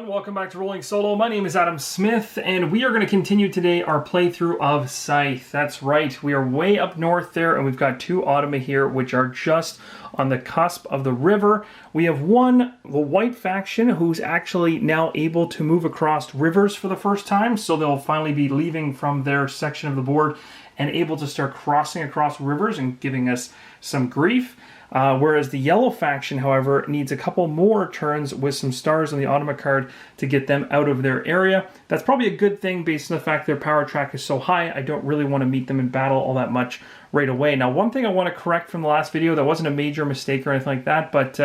welcome back to Rolling Solo. My name is Adam Smith, and we are going to continue today our playthrough of Scythe. That's right, we are way up north there, and we've got two Automa here, which are just on the cusp of the river. We have one, the white faction, who's actually now able to move across rivers for the first time, so they'll finally be leaving from their section of the board and able to start crossing across rivers and giving us some grief. Whereas the yellow faction, however, needs a couple more turns with some stars on the Automa card to get them out of their area. That's probably a good thing based on the fact their power track is so high. I don't really want to meet them in battle all that much right away. Now, one thing I want to correct from the last video, that wasn't a major mistake or anything like that, but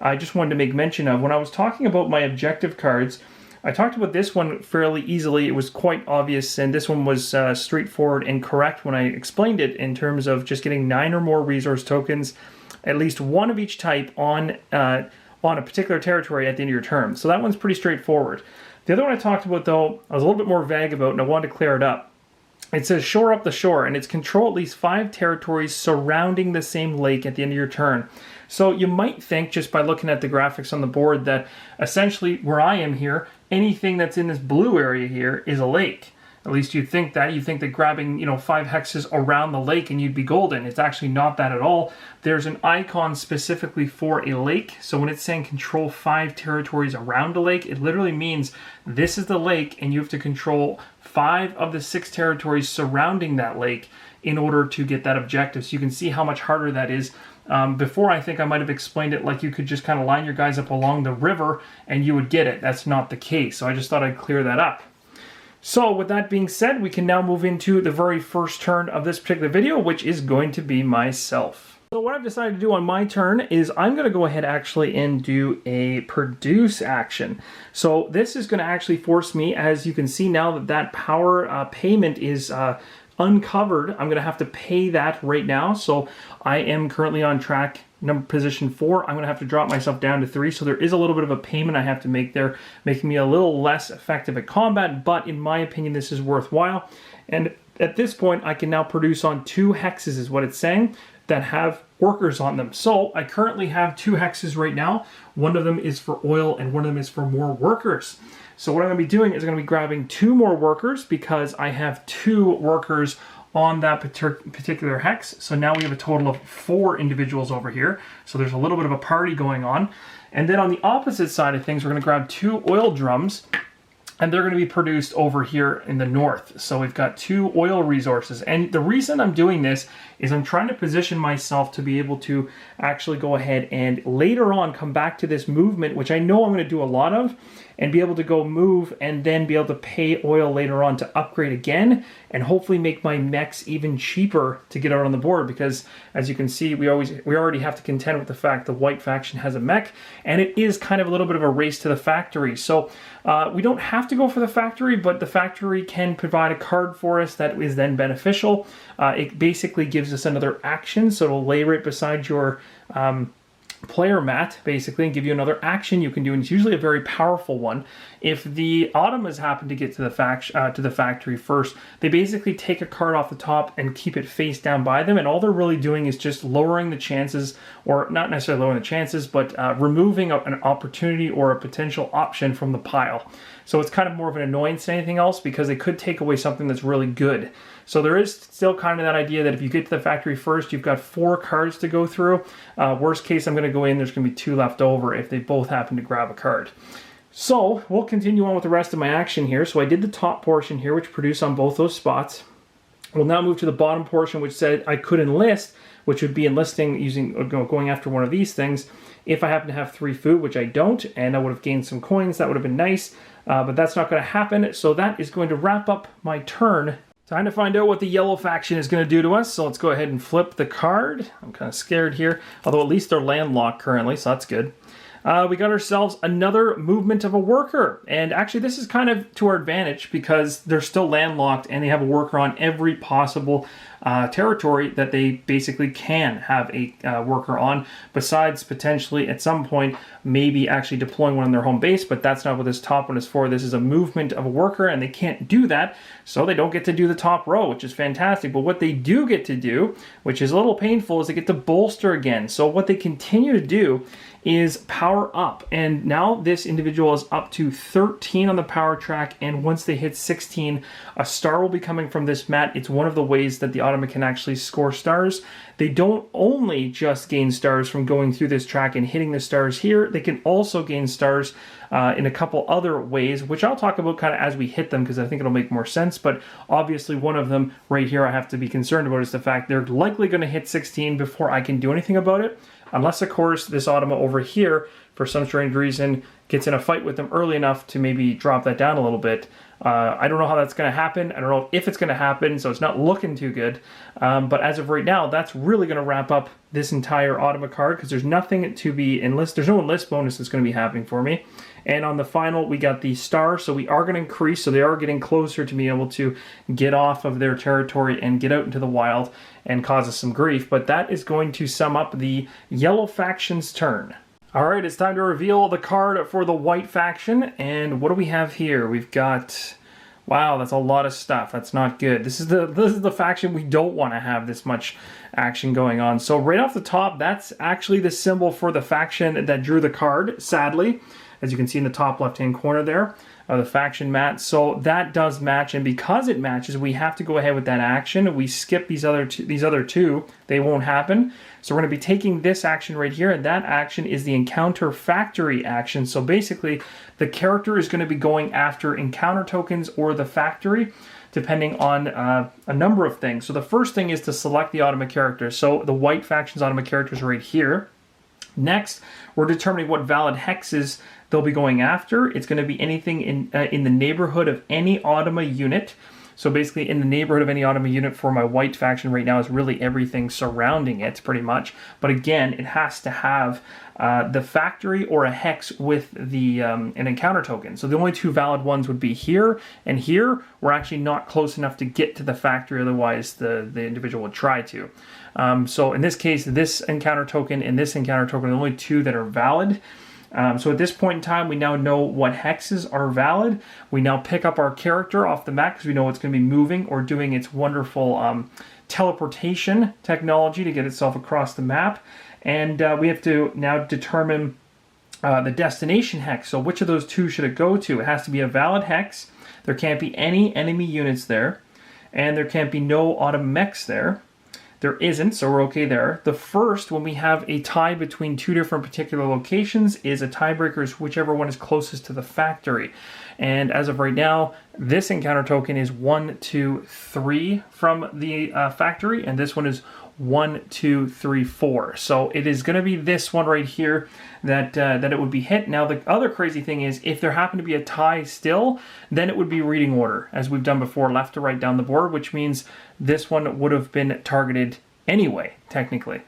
I just wanted to make mention of, when I was talking about my objective cards, I talked about this one fairly easily. It was quite obvious, and this one was straightforward and correct when I explained it in terms of just getting 9 or more resource tokens, at least one of each type on a particular territory at the end of your turn. So that one's pretty straightforward. The other one I talked about, though, I was a little bit more vague about, and I wanted to clear it up. It says shore up the shore, and it's control at least 5 territories surrounding the same lake at the end of your turn. So you might think, just by looking at the graphics on the board, that essentially where I am here, anything that's in this blue area here is a lake. At least you'd think that. You'd think that grabbing, 5 hexes around the lake and you'd be golden. It's actually not that at all. There's an icon specifically for a lake. So when it's saying control 5 territories around a lake, it literally means this is the lake and you have to control 5 of the 6 territories surrounding that lake in order to get that objective. So you can see how much harder that is. Before, I think I might have explained it like you could just kind of line your guys up along the river and you would get it. That's not the case. So I just thought I'd clear that up. So with that being said, we can now move into the very first turn of this particular video, which is going to be myself. So what I've decided to do on my turn is I'm going to go ahead actually and do a produce action. So this is going to actually force me, as you can see now that that power payment is uncovered, I'm going to have to pay that right now. So I am currently on track position 4. I'm going to have to drop myself down to 3. So there is a little bit of a payment I have to make there, making me a little less effective at combat. But in my opinion, this is worthwhile. And at this point, I can now produce on 2 hexes, is what it's saying, that have workers on them. So I currently have 2 hexes right now. One of them is for oil and one of them is for more workers. So what I'm going to be doing is I'm going to be grabbing 2 more workers because I have 2 workers on that particular hex. So now we have a total of 4 individuals over here. So there's a little bit of a party going on. And then on the opposite side of things, we're going to grab 2 oil drums, and they're going to be produced over here in the north. So we've got 2 oil resources. And the reason I'm doing this is I'm trying to position myself to be able to actually go ahead and later on come back to this movement, which I know I'm going to do a lot of, and be able to go move and then be able to pay oil later on to upgrade again and hopefully make my mechs even cheaper to get out on the board, because as you can see, we already have to contend with the fact the white faction has a mech, and it is kind of a little bit of a race to the factory. So we don't have to go for the factory, but the factory can provide a card for us that is then beneficial. It basically gives us another action, so it'll lay right beside your player mat, basically, and give you another action you can do, and it's usually a very powerful one. If the Automas happen to get to the factory first, they basically take a card off the top and keep it face down by them, and all they're really doing is just lowering the chances, or not necessarily lowering the chances, but removing an opportunity or a potential option from the pile. So it's kind of more of an annoyance than anything else, because they could take away something that's really good. So there is still kind of that idea that if you get to the factory first, you've got 4 cards to go through. Worst case, I'm going to go in, there's going to be 2 left over if they both happen to grab a card. So we'll continue on with the rest of my action here. So I did the top portion here, which produced on both those spots. We'll now move to the bottom portion, which said I could enlist, which would be enlisting going after one of these things if I happen to have 3 food, which I don't, and I would have gained some coins. That would have been nice, but that's not going to happen. So that is going to wrap up my turn. Time to find out what the yellow faction is going to do to us. So let's go ahead and flip the card. I'm kind of scared here, although at least they're landlocked currently, so that's good. We got ourselves another movement of a worker. And actually this is kind of to our advantage because they're still landlocked and they have a worker on every possible territory that they basically can have a worker on, besides potentially at some point maybe actually deploying one on their home base, but that's not what this top one is for. This is a movement of a worker, and they can't do that, so they don't get to do the top row, which is fantastic. But what they do get to do, which is a little painful, is they get to bolster again. So what they continue to do is power up, and now this individual is up to 13 on the power track, and once they hit 16, a star will be coming from this mat. It's one of the ways that the Automa can actually score stars. They don't only just gain stars from going through this track and hitting the stars here, they can also gain stars in a couple other ways, which I'll talk about kind of as we hit them, because I think it'll make more sense. But obviously one of them right here I have to be concerned about is the fact they're likely going to hit 16 before I can do anything about it. Unless, of course, this Automa over here, for some strange reason, gets in a fight with them early enough to maybe drop that down a little bit. I don't know how that's going to happen. I don't know if it's going to happen, so it's not looking too good. But as of right now, that's really going to wrap up this entire Automa card, because there's nothing to be enlist. There's no enlist bonus that's going to be happening for me. And on the final, we got the star, so we are going to increase, so they are getting closer to being able to get off of their territory and get out into the wild and cause us some grief. But that is going to sum up the yellow faction's turn. All right, it's time to reveal the card for the white faction. And what do we have here? We've got... Wow, that's a lot of stuff. That's not good. This is the faction we don't want to have this much action going on. So right off the top, that's actually the symbol for the faction that drew the card, sadly. As you can see in the top left-hand corner there, the faction mat. So that does match, and because it matches, we have to go ahead with that action. We skip these other two. They won't happen. So we're going to be taking this action right here, and that action is the encounter factory action. So basically, the character is going to be going after encounter tokens or the factory, depending on a number of things. So the first thing is to select the Automa character. So the white faction's Automa character is right here. Next, we're determining what valid hexes they'll be going after. It's going to be anything in the neighborhood of any Automa unit. So basically in the neighborhood of any Automa unit for my white faction right now is really everything surrounding it, pretty much. But again, it has to have the factory or a hex with the an encounter token. So the only two valid ones would be here and here. We're actually not close enough to get to the factory, otherwise the individual would try to. So in this case, this encounter token and this encounter token are the only two that are valid. So at this point in time, we now know what hexes are valid. We now pick up our character off the map because we know it's going to be moving or doing its wonderful teleportation technology to get itself across the map. And we have to now determine the destination hex. So which of those two should it go to? It has to be a valid hex. There can't be any enemy units there. And there can't be no Automa mechs there. There isn't, so we're okay there. The first, when we have a tie between two different particular locations, is a tiebreaker, is whichever one is closest to the factory. And as of right now, this encounter token is 1, 2, 3 from the factory, and this one is 1, 2, 3, 4. So it is going to be this one right here that it would be hit. Now the other crazy thing is, if there happened to be a tie still, then it would be reading order, as we've done before, left to right down the board, which means this one would have been targeted anyway, technically.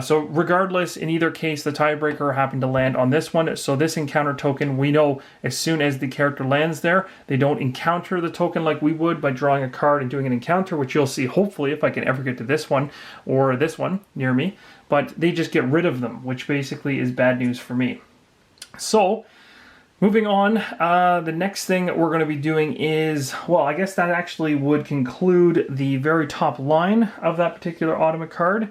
So regardless, in either case, the tiebreaker happened to land on this one. So this encounter token, we know as soon as the character lands there, they don't encounter the token like we would by drawing a card and doing an encounter, which you'll see hopefully if I can ever get to this one or this one near me. But they just get rid of them, which basically is bad news for me. So moving on, the next thing that we're going to be doing is, well, I guess that actually would conclude the very top line of that particular Automa card.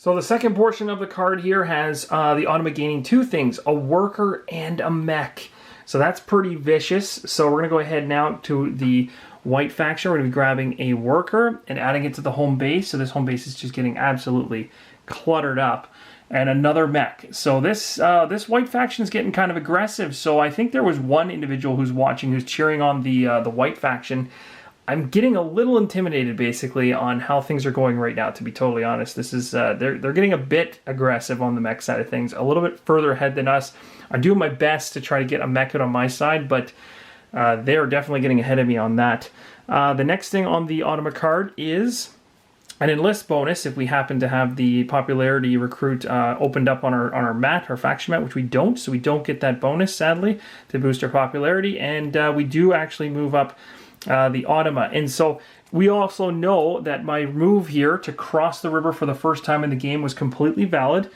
So the second portion of the card here has the Automa gaining two things, a worker and a mech. So that's pretty vicious. So we're going to go ahead now to the white faction. We're going to be grabbing a worker and adding it to the home base. So this home base is just getting absolutely cluttered up. And another mech. So this white faction is getting kind of aggressive. So I think there was one individual who's watching who's cheering on the white faction. I'm getting a little intimidated, basically, on how things are going right now, to be totally honest. This is they're getting a bit aggressive on the mech side of things, a little bit further ahead than us. I'm doing my best to try to get a mech out on my side, but they are definitely getting ahead of me on that. The next thing on the Automa card is an Enlist bonus if we happen to have the popularity recruit opened up on our mat, our faction mat, which we don't, so we don't get that bonus, sadly, to boost our popularity. And we do actually move up the Automa. And so we also know that my move here to cross the river for the first time in the game was completely valid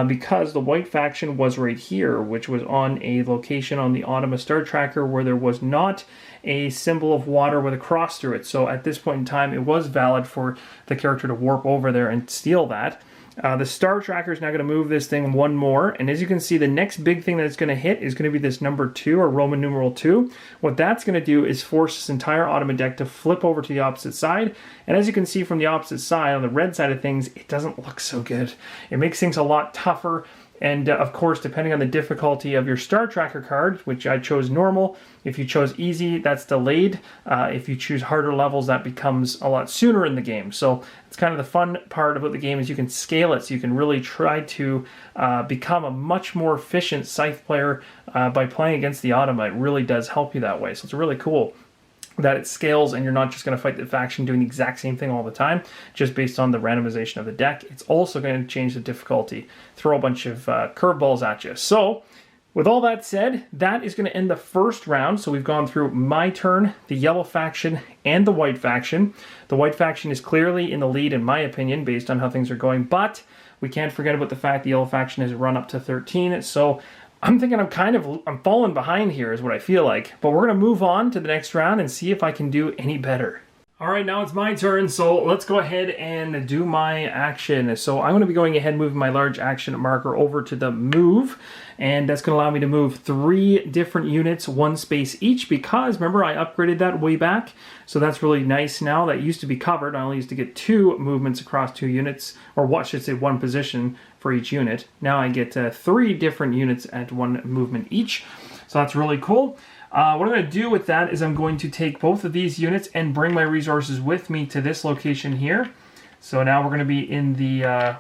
because the white faction was right here, which was on a location on the Automa star tracker where there was not a symbol of water with a cross through it. So at this point in time, it was valid for the character to warp over there and steal that. The star tracker is now going to move this thing one more, and as you can see, the next big thing that it's going to hit is going to be this number 2, or Roman numeral 2. What that's going to do is force this entire Automa deck to flip over to the opposite side, and as you can see from the opposite side, on the red side of things, it doesn't look so good. It makes things a lot tougher, and of course, depending on the difficulty of your star tracker card, which I chose normal, if you chose easy, that's delayed. If you choose harder levels, that becomes a lot sooner in the game. So it's kind of the fun part about the game is you can scale it, so you can really try to become a much more efficient Scythe player by playing against the Automa. It really does help you that way. So it's really cool that it scales and you're not just going to fight the faction doing the exact same thing all the time, just based on the randomization of the deck. It's also going to change the difficulty, throw a bunch of curveballs at you. So, with all that said, that is going to end the first round. So we've gone through my turn, the yellow faction, and the white faction. The white faction is clearly in the lead, in my opinion, based on how things are going, but we can't forget about the fact the yellow faction has run up to 13, so I'm thinking I'm falling behind here is what I feel like. But we're going to move on to the next round and see if I can do any better. All right, now it's my turn, so let's go ahead and do my action. So I'm going to be going ahead and moving my large action marker over to the move, and that's going to allow me to move 3 different units, 1 space each, because remember I upgraded that way back, so that's really nice now. That used to be covered. I only used to get 2 movements across 2 units, or what should say 1 position for each unit. Now I get 3 different units at 1 movement each, so that's really cool. What I'm going to do with that is I'm going to take both of these units and bring my resources with me to this location here. So now we're going to be in the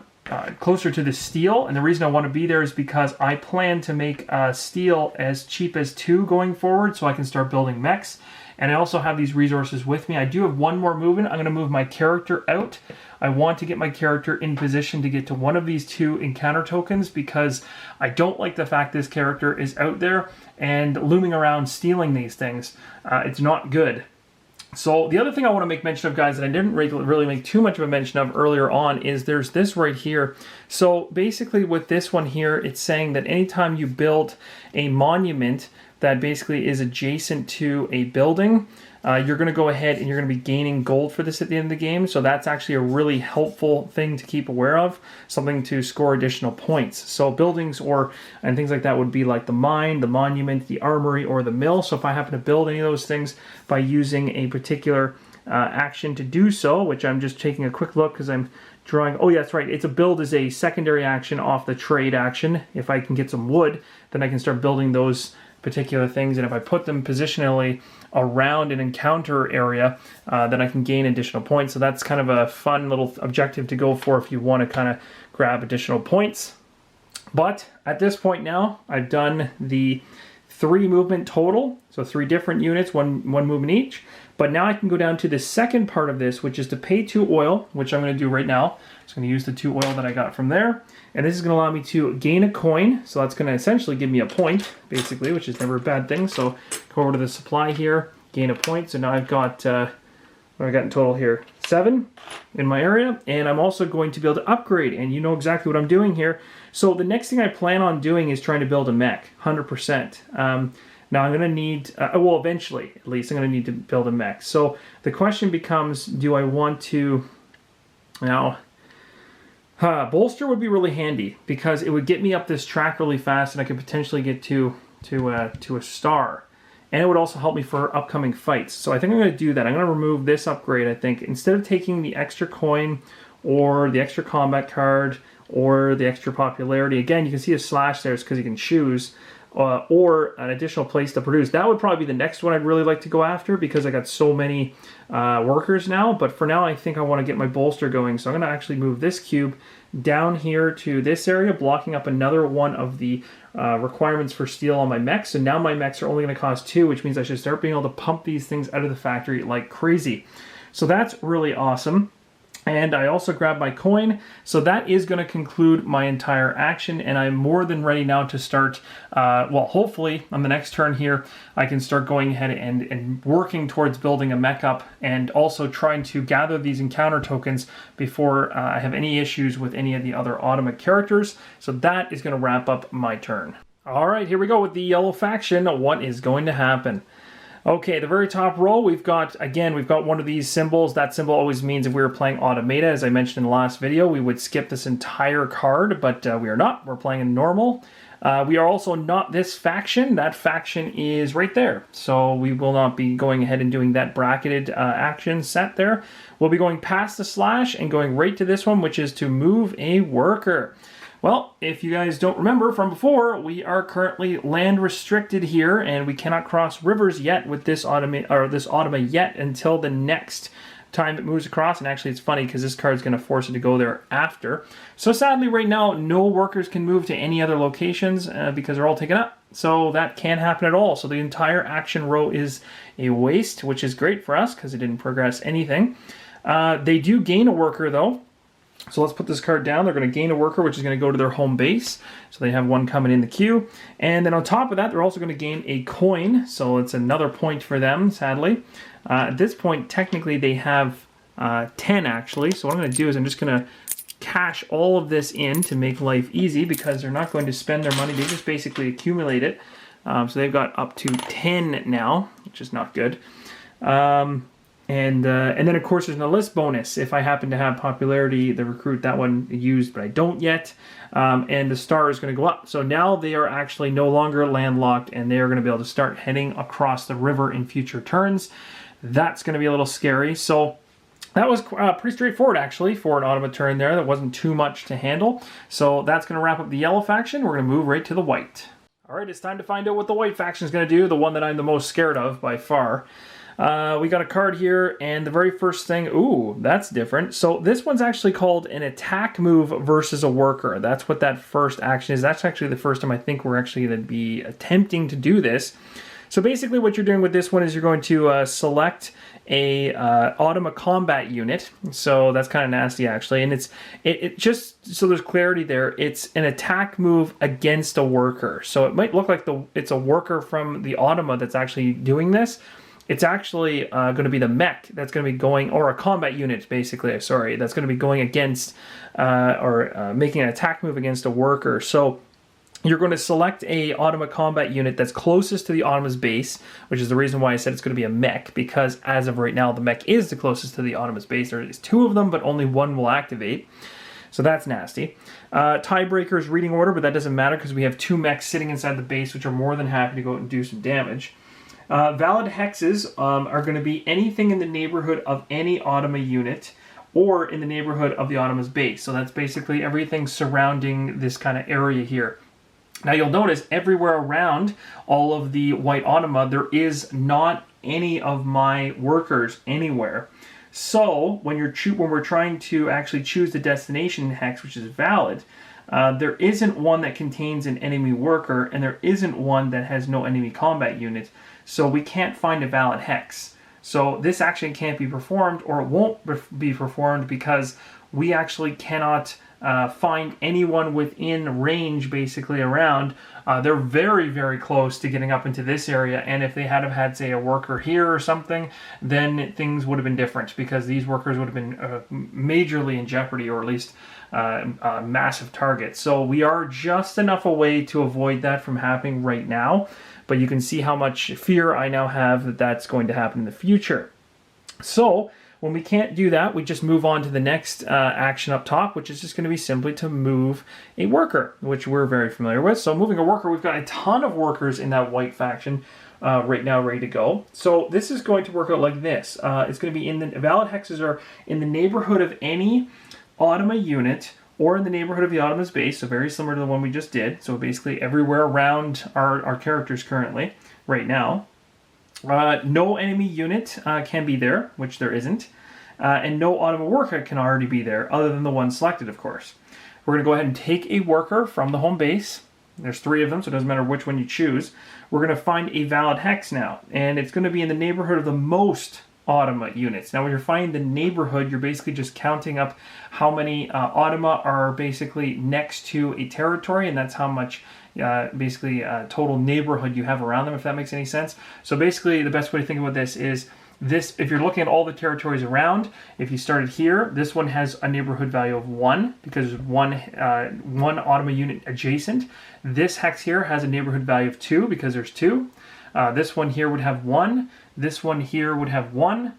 closer to the steel, and the reason I want to be there is because I plan to make steel as cheap as 2 going forward, so I can start building mechs. And I also have these resources with me. I do have 1 more movement. I'm going to move my character out. I want to get my character in position to get to one of these 2 encounter tokens because I don't like the fact this character is out there and looming around stealing these things. It's not good. So the other thing I want to make mention of, guys, that I didn't really make too much of a mention of earlier on is there's this right here. So basically with this one here, it's saying that anytime you build a monument that basically is adjacent to a building, you're going to go ahead and you're going to be gaining gold for this at the end of the game. So that's actually a really helpful thing to keep aware of, something to score additional points. So buildings and things like that would be like the mine, the monument, the armory, or the mill. So if I happen to build any of those things by using a particular action to do so, which I'm just taking a quick look because I'm drawing, oh yeah, that's right, it's a build is a secondary action off the trade action. If I can get some wood, then I can start building those particular things, and if I put them positionally around an encounter area, then I can gain additional points. So that's kind of a fun little objective to go for if you want to kind of grab additional points. But at this point now, I've done the 3 movement total, so 3 different units, one movement each. But now I can go down to the second part of this, which is to pay 2 oil, which I'm going to do right now. So I'm going to use the 2 oil that I got from there. And this is going to allow me to gain a coin. So that's going to essentially give me a point, basically, which is never a bad thing. So go over to the supply here, gain a point. So now I've got, what have I got in total here? 7 in my area. And I'm also going to be able to upgrade. And you know exactly what I'm doing here. So the next thing I plan on doing is trying to build a mech, 100%. Now I'm going to need, well, eventually, at least, I'm going to need to build a mech. So the question becomes, do I want to, now, bolster would be really handy because it would get me up this track really fast and I could potentially get to a star. And it would also help me for upcoming fights. So I think I'm going to do that. I'm going to remove this upgrade, I think. Instead of taking the extra coin or the extra combat card or the extra popularity, again, you can see a slash there because you can choose, or an additional place to produce. That would probably be the next one I'd really like to go after because I got so many workers now. But for now, I think I want to get my bolster going. So I'm going to actually move this cube down here to this area, blocking up another one of the requirements for steel on my mechs. So now my mechs are only going to cost 2, which means I should start being able to pump these things out of the factory like crazy. So that's really awesome. And I also grabbed my coin, so that is going to conclude my entire action, and I'm more than ready now to start, well, hopefully on the next turn here, I can start going ahead and working towards building a mech up, and also trying to gather these encounter tokens before I have any issues with any of the other Automa characters. So that is going to wrap up my turn. All right, here we go with the yellow faction. What is going to happen? Okay, the very top row, we've got one of these symbols. That symbol always means if we were playing Automata, as I mentioned in the last video, we would skip this entire card, but we are not. We're playing in normal. We are also not this faction. That faction is right there. So we will not be going ahead and doing that bracketed action set there. We'll be going past the slash and going right to this one, which is to move a worker. Well, if you guys don't remember from before, we are currently land restricted here, and we cannot cross rivers yet with this Automa yet until the next time it moves across. And actually, it's funny because this card is going to force it to go there after. So sadly, right now, no workers can move to any other locations because they're all taken up. So that can't happen at all. So the entire action row is a waste, which is great for us because it didn't progress anything. They do gain a worker though. So let's put this card down. They're going to gain a worker, which is going to go to their home base. So they have one coming in the queue. And then on top of that, they're also going to gain a coin. So it's another point for them, sadly. At this point, technically, they have 10, actually. So what I'm going to do is I'm just going to cash all of this in to make life easy because they're not going to spend their money. They just basically accumulate it. So they've got up to 10 now, which is not good. And then, of course, there's an Enlist bonus. If I happen to have popularity, the recruit, that one used, but I don't yet. And the star is going to go up. So now they are actually no longer landlocked, and they are going to be able to start heading across the river in future turns. That's going to be a little scary. So that was pretty straightforward, actually, for an Automa turn there. That wasn't too much to handle. So that's going to wrap up the yellow faction. We're going to move right to the white. All right, it's time to find out what the white faction is going to do, the one that I'm the most scared of by far. We got a card here, and the very first thing, ooh, that's different. So this one's actually called an attack move versus a worker. That's what that first action is. That's actually the first time I think we're actually going to be attempting to do this. So basically what you're doing with this one is you're going to select a Automa combat unit. So that's kind of nasty, actually. And it just, so there's clarity there, it's an attack move against a worker. So it might look like it's a worker from the Automa that's actually doing this. It's actually going to be the mech that's going to be going, or a combat unit, basically, sorry, that's going to be going against, making an attack move against a worker. So you're going to select a Automa combat unit that's closest to the Automa's base, which is the reason why I said it's going to be a mech, because as of right now, the mech is the closest to the Automa's base. There is 2 of them, but only 1 will activate. So that's nasty. Tiebreaker is reading order, but that doesn't matter because we have 2 mechs sitting inside the base, which are more than happy to go out and do some damage. Valid hexes are going to be anything in the neighborhood of any Automa unit or in the neighborhood of the Automa's base. So that's basically everything surrounding this kind of area here. Now you'll notice everywhere around all of the white Automa, there is not any of my workers anywhere. So when we're trying to actually choose the destination hex, which is valid, there isn't one that contains an enemy worker, and there isn't one that has no enemy combat unit. So we can't find a valid hex. So this action can't be performed, or it won't be performed because we actually cannot find anyone within range, basically, around. They're very, very close to getting up into this area, and if they had, say, a worker here or something, then things would have been different because these workers would have been majorly in jeopardy, or at least massive targets. So we are just enough away to avoid that from happening right now, but you can see how much fear I now have that that's going to happen in the future. So when we can't do that, we just move on to the next action up top, which is just going to be simply to move a worker, which we're very familiar with. So moving a worker, we've got a ton of workers in that white faction right now ready to go. So this is going to work out like this. It's going to be in the valid hexes are in the neighborhood of any Automa unit or in the neighborhood of the Automa's base, so very similar to the one we just did. So basically everywhere around our characters currently, right now. No enemy unit can be there, which there isn't. And no Automa worker can already be there, other than the one selected, of course. We're going to go ahead and take a worker from the home base. There's 3 of them, so it doesn't matter which one you choose. We're going to find a valid hex now, and it's going to be in the neighborhood of the most Automa units. Now when you're finding the neighborhood, you're basically just counting up how many Automa are basically next to a territory, and that's how much total neighborhood you have around them, if that makes any sense. So basically the best way to think about this is this, if you're looking at all the territories around, if you started here, this one has a neighborhood value of 1 because there's one Automa unit adjacent. This hex here has a neighborhood value of 2 because there's 2. This one here would have 1. This one here would have 1.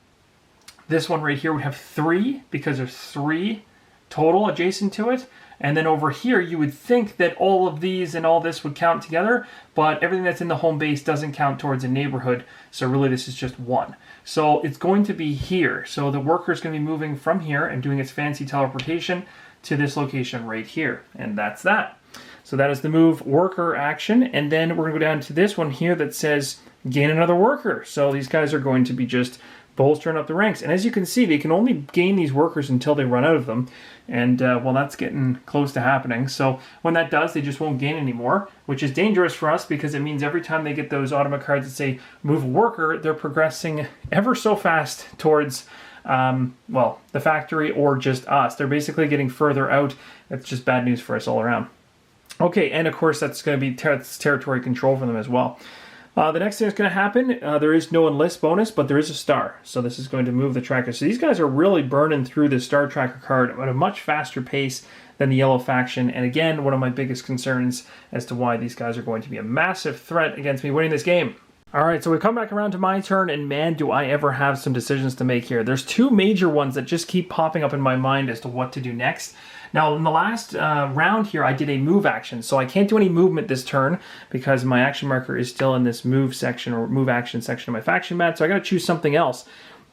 This one right here would have 3 because there's 3 total adjacent to it. And then over here, you would think that all of these and all this would count together, but everything that's in the home base doesn't count towards a neighborhood. So really this is just 1. So it's going to be here. So the worker is going to be moving from here and doing its fancy teleportation to this location right here. And that's that. So that is the move worker action. And then we're going to go down to this one here that says gain another worker. So these guys are going to be just bolstering up the ranks. And as you can see, they can only gain these workers until they run out of them. And well, that's getting close to happening. So when that does, they just won't gain anymore, which is dangerous for us because it means every time they get those Automa cards that say move a worker, they're progressing ever so fast towards well, the factory or just us. They're basically getting further out. That's just bad news for us all around. Okay, and of course that's going to be territory control for them as well. The next thing that's going to happen, there is no enlist bonus, but there is a star. So this is going to move the tracker. So these guys are really burning through the star tracker card at a much faster pace than the yellow faction. And again, one of my biggest concerns as to why these guys are going to be a massive threat against me winning this game. All right, so we come back around to my turn, and man, do I ever have some decisions to make here. There's two major ones that just keep popping up in my mind as to what to do next. Now, in the last round here, I did a move action, so I can't do any movement this turn because my action marker is still in this move section or move action section of my faction mat, so I got to choose something else.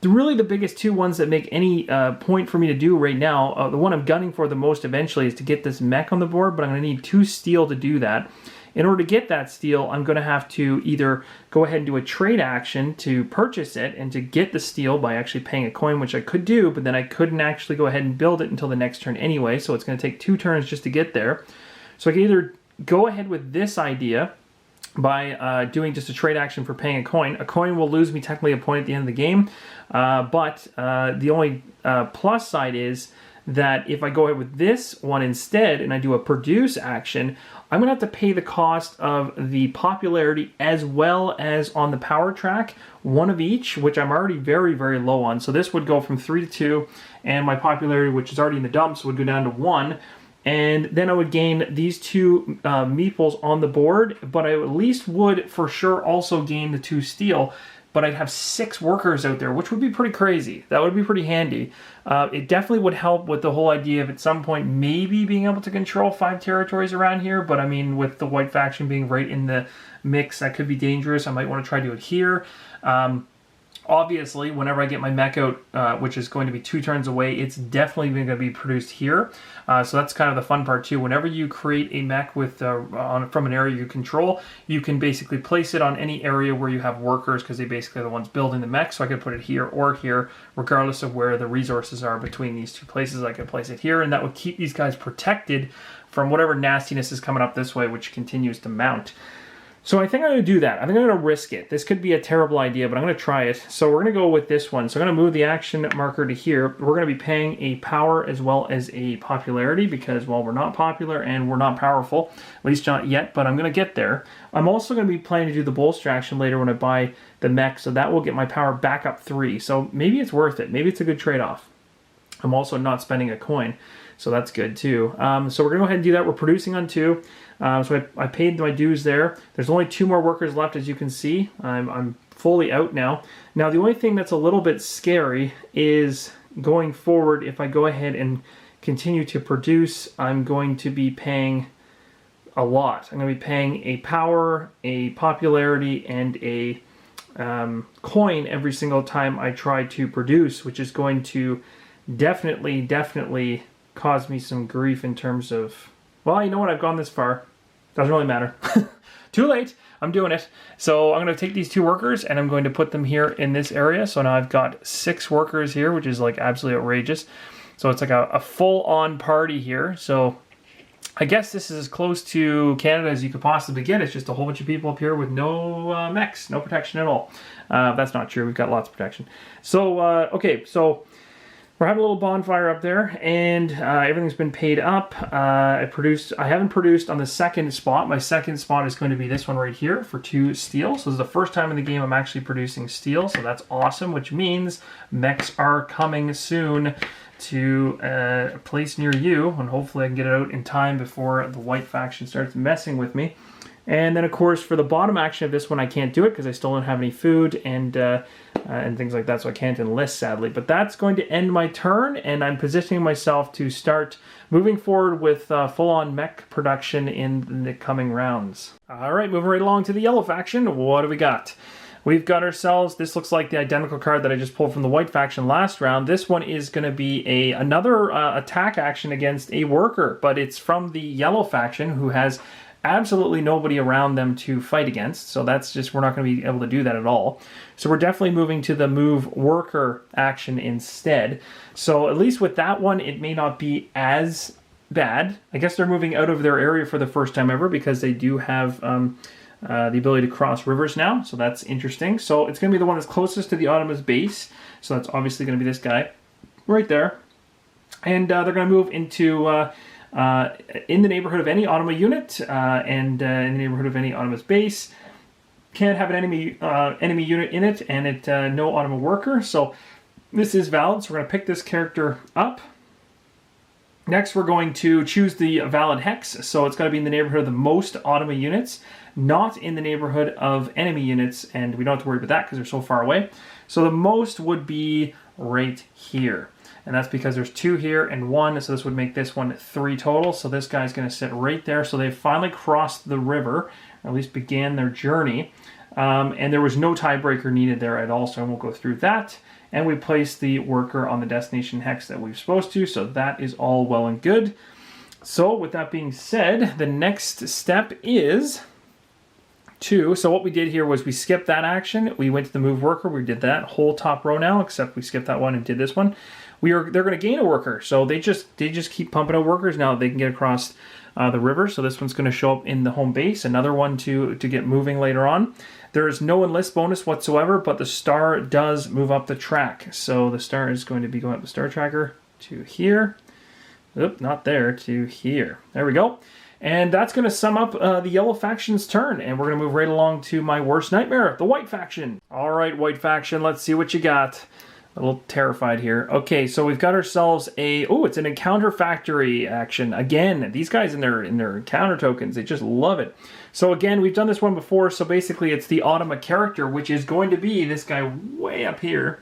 Really, the biggest two ones that make any point for me to do right now, the one I'm gunning for the most eventually is to get this mech on the board, but I'm going to need 2 steel to do that. In order to get that steel, I'm going to have to either go ahead and do a trade action to purchase it and to get the steel by actually paying a coin, which I could do, but then I couldn't actually go ahead and build it until the next turn anyway, so it's going to take 2 turns just to get there. So I can either go ahead with this idea by doing just a trade action for paying a coin. A coin will lose me technically a point at the end of the game, but the only plus side is that if I go ahead with this one instead and I do a produce action, I'm going to have to pay the cost of the popularity as well as on the power track, one of each, which I'm already very, very low on. So this would go from 3 to 2, and my popularity, which is already in the dumps, would go down to 1. And then I would gain these 2 meeples on the board, but I at least would for sure also gain the 2 steel. But I'd have 6 workers out there, which would be pretty crazy. That would be pretty handy. It definitely would help with the whole idea of at some point maybe being able to control 5 territories around here. But I mean, with the white faction being right in the mix, that could be dangerous. I might want to try to do it here. Obviously, whenever I get my mech out, which is going to be 2 turns away, it's definitely going to be produced here. So that's kind of the fun part too. Whenever you create a mech with from an area you control, you can basically place it on any area where you have workers because they basically are the ones building the mech. So I could put it here or here, regardless of where the resources are between these 2 places. I could place it here, and that would keep these guys protected from whatever nastiness is coming up this way, which continues to mount. So I think I'm going to do that. I think I'm going to risk it. This could be a terrible idea, but I'm going to try it. So we're going to go with this one. So I'm going to move the action marker to here. We're going to be paying a power as well as a popularity because, well, we're not popular and we're not powerful. At least not yet, but I'm going to get there. I'm also going to be planning to do the bolster action later when I buy the mech, so that will get my power back up 3. So maybe it's worth it. Maybe it's a good trade-off. I'm also not spending a coin, so that's good too. So we're going to go ahead and do that. We're producing on 2. So I paid my dues there. There's only 2 more workers left, as you can see. I'm fully out now. Now, the only thing that's a little bit scary is going forward, if I go ahead and continue to produce, I'm going to be paying a lot. I'm going to be paying a power, a popularity, and a coin every single time I try to produce, which is going to definitely cause me some grief in terms of, well, you know what, I've gone this far. Doesn't really matter. Too late. I'm doing it. So I'm going to take these 2 workers and I'm going to put them here in this area. So now I've got 6 workers here, which is like absolutely outrageous. So it's like a full-on party here. So I guess this is as close to Canada as you could possibly get. It's just a whole bunch of people up here with no mechs, no protection at all. That's not true. We've got lots of protection. So, okay, so we're having a little bonfire up there, and everything's been paid up. I haven't produced on the second spot. My second spot is going to be this one right here for 2 steel. So this is the first time in the game I'm actually producing steel, so that's awesome, which means mechs are coming soon to a place near you, and hopefully I can get it out in time before the white faction starts messing with me. And then, of course, for the bottom action of this one, I can't do it because I still don't have any food and things like that, so I can't enlist, sadly. But that's going to end my turn, and I'm positioning myself to start moving forward with full-on mech production in the coming rounds. All right, moving right along to the yellow faction. What do we got? We've got ourselves, this looks like the identical card that I just pulled from the white faction last round. This one is going to be another attack action against a worker, but it's from the yellow faction, who has absolutely nobody around them to fight against. So that's just, we're not going to be able to do that at all. So we're definitely moving to the move worker action instead. So at least with that one, it may not be as bad. I guess they're moving out of their area for the first time ever because they do have the ability to cross rivers now, so that's interesting. So it's going to be the one that's closest to the Automa's base, so that's obviously going to be this guy right there. And they're going to move into in the neighborhood of any Automa unit and in the neighborhood of any Automa's base. Can't have an enemy unit in it, and no Automa worker, so this is valid. So we're going to pick this character up. Next, we're going to choose the valid hex, so it's going to be in the neighborhood of the most Automa units, not in the neighborhood of enemy units, and we don't have to worry about that because they're so far away. So the most would be right here, and that's because there's 2 here and 1, so this would make this one 3 total. So this guy's going to sit right there. So they've finally crossed the river, or at least began their journey, and there was no tiebreaker needed there at all, so I won't go through that. And we place the worker on the destination hex that we're supposed to, so that is all well and good. So with that being said, the next step is so what we did here was we skipped that action. We went to the move worker. We did that whole top row now, except we skipped that one and did this one. They're going to gain a worker, so they just keep pumping out workers now. They can get across the river. So this one's going to show up in the home base. Another one to get moving later on. There is no enlist bonus whatsoever, but the star does move up the track. So the star is going to be going up the star tracker to here. Oop, not there, to here. There we go. And that's going to sum up the yellow faction's turn. And we're going to move right along to my worst nightmare, the white faction. All right, white faction, let's see what you got. A little terrified here. Okay, so we've got ourselves it's an encounter factory action. Again, these guys in their encounter tokens, they just love it. So again, we've done this one before. So basically it's the Automa character, which is going to be this guy way up here.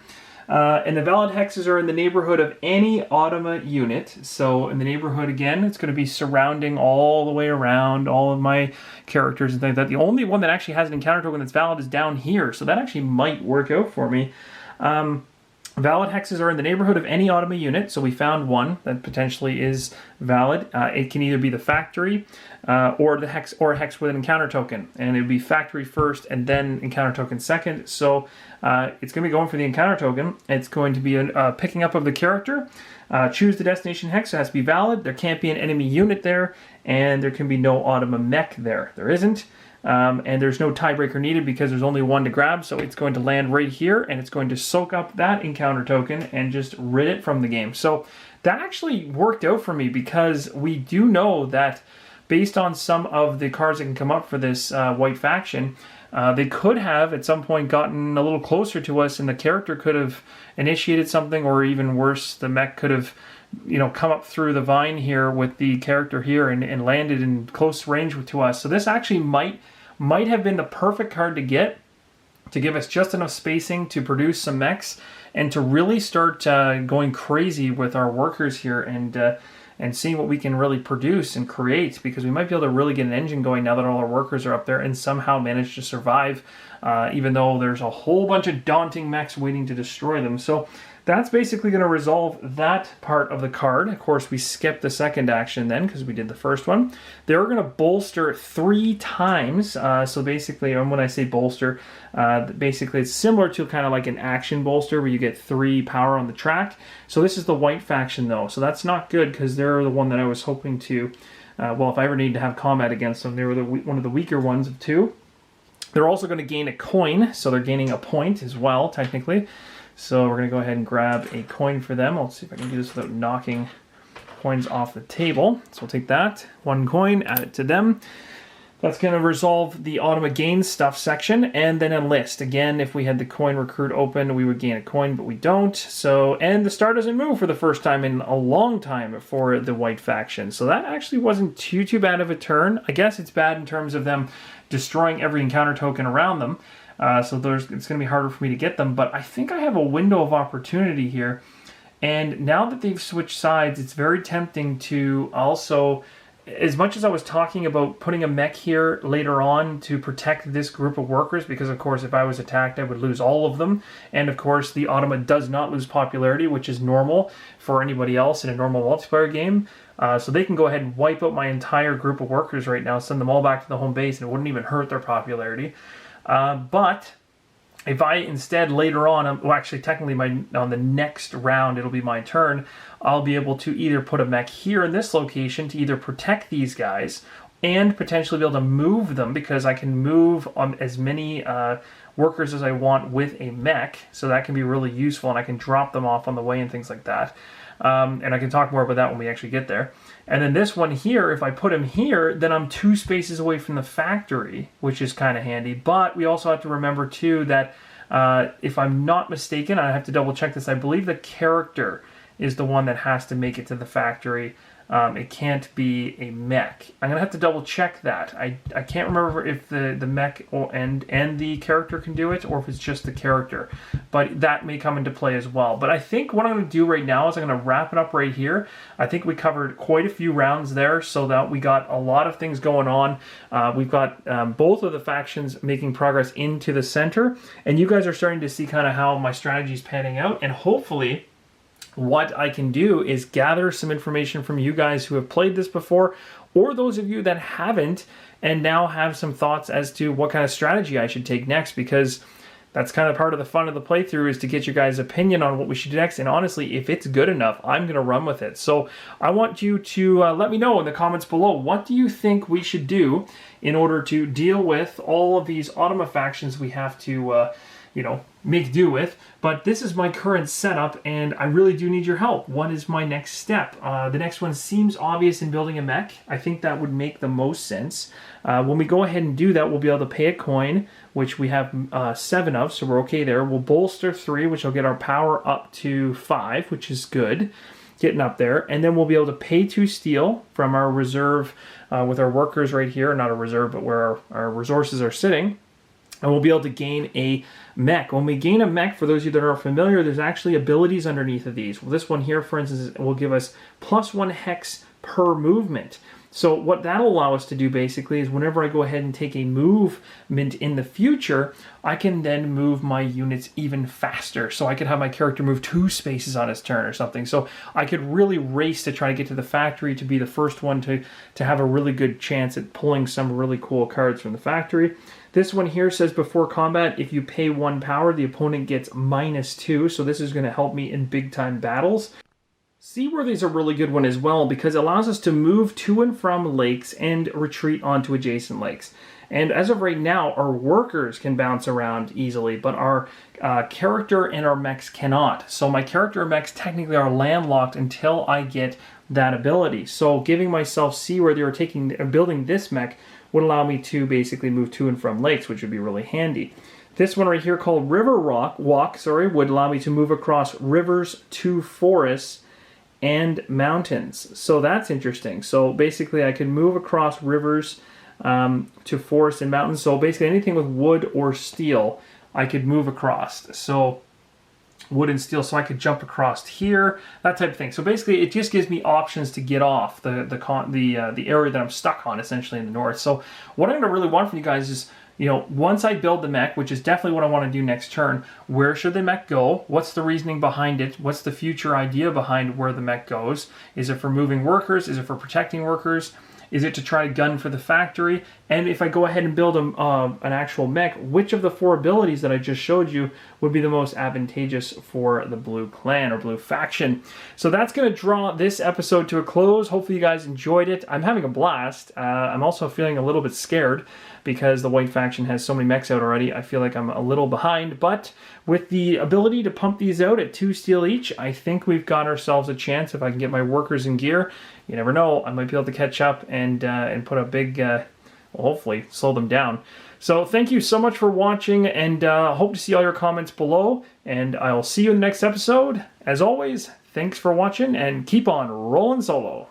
And the valid hexes are in the neighborhood of any Automa unit. So in the neighborhood, again, it's going to be surrounding all the way around all of my characters and things like that. The only one that actually has an encounter token that's valid is down here. So that actually might work out for me. Valid hexes are in the neighborhood of any Automa unit, so we found one that potentially is valid. It can either be the factory or the hex, or a hex with an encounter token, and it would be factory first and then encounter token second. So it's going to be going for the encounter token. It's going to be a picking up of the character. Choose the destination hex, so it has to be valid. There can't be an enemy unit there, and there can be no Automa mech there. There isn't. And there's no tiebreaker needed because there's only one to grab, so it's going to land right here, and it's going to soak up that encounter token and just rid it from the game. So that actually worked out for me because we do know that based on some of the cards that can come up for this white faction, they could have at some point gotten a little closer to us, and the character could have initiated something, or even worse, the mech could have come up through the vine here with the character here and landed in close range to us. So this actually might have been the perfect card to get, to give us just enough spacing to produce some mechs and to really start going crazy with our workers here and seeing what we can really produce and create, because we might be able to really get an engine going now that all our workers are up there and somehow manage to survive, even though there's a whole bunch of daunting mechs waiting to destroy them. So that's basically going to resolve that part of the card. Of course, we skipped the second action then because we did the first one. They're going to bolster 3 times. So basically, and when I say bolster, basically it's similar to kind of like an action bolster where you get 3 power on the track. So this is the white faction though. So that's not good because they're the one that I was hoping to well, if I ever need to have combat against them, they were one of the weaker ones of 2. They're also going to gain a coin, so they're gaining a point as well, technically. So we're going to go ahead and grab a coin for them. Let's see if I can do this without knocking coins off the table. So we'll take that, 1 coin, add it to them. That's going to resolve the Automa gain stuff section, and then enlist. Again, if we had the coin recruit open, we would gain a coin, but we don't. So, and the star doesn't move for the first time in a long time for the white faction. So that actually wasn't too bad of a turn. I guess it's bad in terms of them destroying every encounter token around them. So it's going to be harder for me to get them, but I think I have a window of opportunity here. And now that they've switched sides, it's very tempting to also, as much as I was talking about putting a mech here later on to protect this group of workers, because of course if I was attacked I would lose all of them, and of course the Automa does not lose popularity, which is normal for anybody else in a normal multiplayer game, so they can go ahead and wipe out my entire group of workers right now, send them all back to the home base, and it wouldn't even hurt their popularity. But if I instead later on, well actually technically on the next round it'll be my turn, I'll be able to either put a mech here in this location to either protect these guys and potentially be able to move them, because I can move as many workers as I want with a mech, so that can be really useful, and I can drop them off on the way and things like that. And I can talk more about that when we actually get there. And then this one here, if I put him here, then I'm 2 spaces away from the factory, which is kind of handy. But we also have to remember too that if I'm not mistaken, I have to double check this, I believe the character is the one that has to make it to the factory. It can't be a mech. I'm going to have to double check that. I can't remember if the mech and the character can do it, or if it's just the character. But that may come into play as well. But I think what I'm going to do right now is I'm going to wrap it up right here. I think we covered quite a few rounds there, so that we got a lot of things going on. We've got both of the factions making progress into the center, and you guys are starting to see kind of how my strategy is panning out, and hopefully what I can do is gather some information from you guys who have played this before, or those of you that haven't and now have some thoughts as to what kind of strategy I should take next, because that's kind of part of the fun of the playthrough, is to get your guys' opinion on what we should do next. And honestly, if it's good enough, I'm going to run with it. So I want you to let me know in the comments below, what do you think we should do in order to deal with all of these Automa factions we have to make do with. But this is my current setup, and I really do need your help. What is my next step? The next one seems obvious in building a mech. I think that would make the most sense. When we go ahead and do that, we'll be able to pay a coin, which we have 7 of, so we're okay there. We'll bolster 3, which will get our power up to 5, which is good. Getting up there. And then we'll be able to pay 2 steel from our reserve with our workers right here. Not a reserve, but where our resources are sitting. And we'll be able to gain a mech. When we gain a mech, for those of you that are familiar, there's actually abilities underneath of these. Well, this one here, for instance, will give us +1 hex per movement. So what that'll allow us to do basically is whenever I go ahead and take a movement in the future, I can then move my units even faster. So I could have my character move 2 spaces on his turn or something. So I could really race to try to get to the factory to be the first one to have a really good chance at pulling some really cool cards from the factory. This one here says before combat, if you pay 1 power, the opponent gets -2. So this is going to help me in big time battles. Seaworthy's a really good one as well, because it allows us to move to and from lakes and retreat onto adjacent lakes. And as of right now, our workers can bounce around easily, but our character and our mechs cannot. So my character and mechs technically are landlocked until I get that ability. So giving myself Seaworthy or building this mech would allow me to basically move to and from lakes, which would be really handy. This one right here called River Walk, would allow me to move across rivers to forests and mountains. So that's interesting. So basically I can move across rivers to forests and mountains. So basically anything with wood or steel I could move across. So wood and steel, so I could jump across here, that type of thing. So basically it just gives me options to get off the area that I'm stuck on, essentially in the north. So what I'm going to really want from you guys is, once I build the mech, which is definitely what I want to do next turn, where should the mech go? What's the reasoning behind it? What's the future idea behind where the mech goes? Is it for moving workers? Is it for protecting workers? Is it to try to gun for the factory? And if I go ahead and build an actual mech, which of the 4 abilities that I just showed you would be the most advantageous for the blue clan or blue faction. So that's going to draw this episode to a close. Hopefully you guys enjoyed it. I'm having a blast. I'm also feeling a little bit scared because the white faction has so many mechs out already. I feel like I'm a little behind, but with the ability to pump these out at 2 steel each, I think we've got ourselves a chance. If I can get my workers in gear, you never know, I might be able to catch up and put a big, well, hopefully slow them down. So thank you so much for watching, and hope to see all your comments below, and I'll see you in the next episode. As always, thanks for watching, and keep on rolling solo.